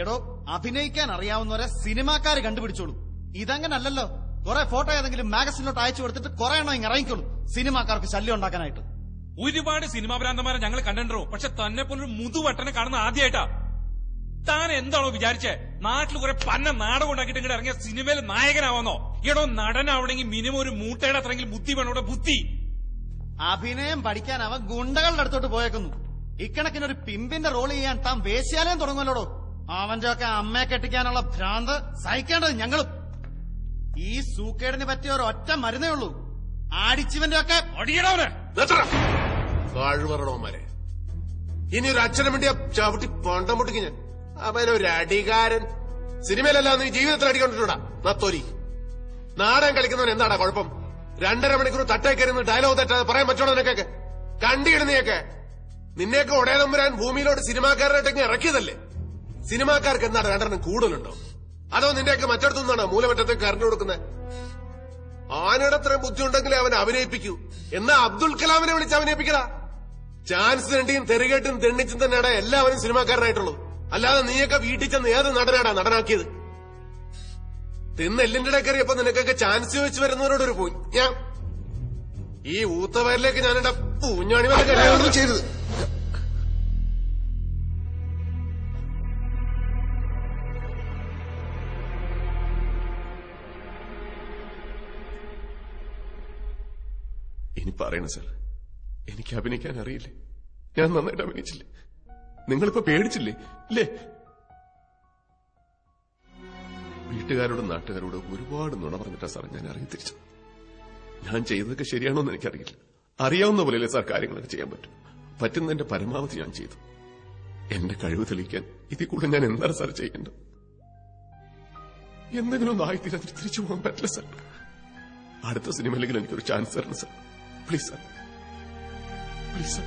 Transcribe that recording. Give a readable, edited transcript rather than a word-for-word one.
എടോ, അഭിനയിക്കാൻ അറിയാവുന്നവരെ സിനിമാക്കാര് കണ്ടുപിടിച്ചോളൂ. ഇതങ്ങനല്ലല്ലോ. കുറെ ഫോട്ടോ ഏതെങ്കിലും മാഗസിനിലോട്ട് അയച്ചു കൊടുത്തിട്ട് കുറെ എണ്ണം ഇങ്ങനെ ഇറങ്ങിക്കോളൂ സിനിമാക്കാർക്ക് ശല്യം ഉണ്ടാക്കാനായിട്ട്. ഒരുപാട് സിനിമാ ഭ്രാന്തന്മാരെ ഞങ്ങൾ കണ്ടോ, പക്ഷെ തന്നെ പോലൊരു മുതുവട്ടനെ കാണുന്ന ആദ്യമായിട്ടാ. താൻ എന്താണോ വിചാരിച്ചേ? നാട്ടിൽ കുറെ പന്ന നാടകം ഉണ്ടാക്കിയിട്ട് ഇങ്ങോട്ട് ഇറങ്ങിയ സിനിമയിൽ നായകനാവുന്നോ? എടോ, നടനാവണമെങ്കിൽ മിനിമം ഒരു മൂട്ടയുടെ അത്രയെങ്കിലും ബുദ്ധി വേണം. ഇവിടെ ബുദ്ധി. അഭിനയം പഠിക്കാൻ അവൻ ഗുണ്ടകളുടെ അടുത്തോട്ട് പോയേക്കുന്നു. ഇക്കണക്കിനൊരു പിമ്പിന്റെ റോൾ ചെയ്യാൻ താൻ വേശ്യാലയം തുടങ്ങുമല്ലോടോ. അവന്റെ ഒക്കെ അമ്മയെ കെട്ടിക്കാനുള്ള ഭ്രാന്ത് സഹിക്കേണ്ടത് ഞങ്ങളും. ഈ സൂക്കേടിന് പറ്റിയ ഒരു ഒറ്റ മരുന്നേ ഉള്ളൂ. ആടിച്ചിവന്റെ ഒക്കെ കഴിവറണോമാരെ. ഇനി ഒരു അച്ഛനെ വേണ്ടിയ ചവിട്ടി പണ്ടം പൊട്ടിക്ക് ഞാൻ. അവനൊരു അടികാരൻ. സിനിമയിലല്ല നീ ജീവിതത്തിൽ അടിക്കൊണ്ടിട്ടുണ്ടാ നത്തോരി. നാടകം കളിക്കുന്നവൻ എന്താടാ കുഴപ്പം? 2.5 മണിക്കൂർ തട്ടേക്കരുന്ന് ഡയലോഗ് തെറ്റാതെ പറയാൻ പറ്റണോ നിനക്കൊക്കെ? കണ്ടിടുന്നയൊക്കെ നിന്നെയൊക്കെ ഒടേതമ്പുരാൻ ഭൂമിയിലോട്ട് സിനിമാക്കാരായിട്ടൊക്കെ ഇറക്കിയതല്ലേ? സിനിമാക്കാർക്ക് എന്താണ് 2 കൂടുതലുണ്ടോ? അതോ നിന്റെയൊക്കെ മറ്റിടത്തുനിന്നാണ് മൂലമറ്റത്തേക്ക് കറണ്ട് കൊടുക്കുന്നത്? ആനയുടെ അത്രയും ബുദ്ധി ഉണ്ടെങ്കിലേ അവനെ അഭിനയിപ്പിക്കൂ. എന്നാ അബ്ദുൽ കലാമിനെ വിളിച്ച് അഭിനയിപ്പിക്കടാ. ചാൻസ് തെണ്ടിയും തെറികേട്ടും തെണ്ണിച്ചും തന്നെയാണ് എല്ലാവരും സിനിമാക്കാരനായിട്ടുള്ളത്. അല്ലാതെ നീയൊക്കെ വീട്ടിൽ ചെന്ന് ഏത് നടനാടാ നടനാക്കിയത്? തിന്നെല്ലിന്റെ ഇടക്കറിയപ്പോ നിനക്കൊക്കെ ചാൻസ് ചോദിച്ചു വരുന്നവരോടൊരു പോയി. ഞാൻ ഈ ഊത്തവയറിലേക്ക് ഞാനെന്റെ പൂഞ്ഞാണി വരെ ചെയ്തത്. ഇനി പറയണ സാർ, എനിക്ക് അഭിനയിക്കാൻ അറിയില്ലേ? ഞാൻ നന്നായിട്ട് അഭിനയിച്ചില്ലേ? നിങ്ങളിപ്പോ പേടിച്ചില്ലേ? ഇല്ലേ? വീട്ടുകാരോടും നാട്ടുകാരോടും ഒരുപാട് നുണ പറഞ്ഞിട്ടാ സാർ ഞാൻ അറിയി തിരിച്ചു. ഞാൻ ചെയ്തതൊക്കെ ശരിയാണോ എന്ന് എനിക്കറിയില്ല. അറിയാവുന്ന പോലെയല്ലേ സാർ കാര്യങ്ങളൊക്കെ ചെയ്യാൻ പറ്റും. പറ്റുന്നതിന്റെ പരമാവധി ഞാൻ ചെയ്തു. എന്റെ കഴിവ് തെളിയിക്കാൻ ഇതിൽ കൂടെ ഞാൻ എന്താണ് സാർ ചെയ്യേണ്ടത്? എന്തെങ്കിലും ഒന്ന് ആയിത്തീരാൻ തിരിച്ചു പോകാൻ പറ്റില്ല സാർ. അടുത്ത സിനിമയിലെങ്കിലും എനിക്കൊരു ചാൻസ് തരണം sir. Please sir, please sir.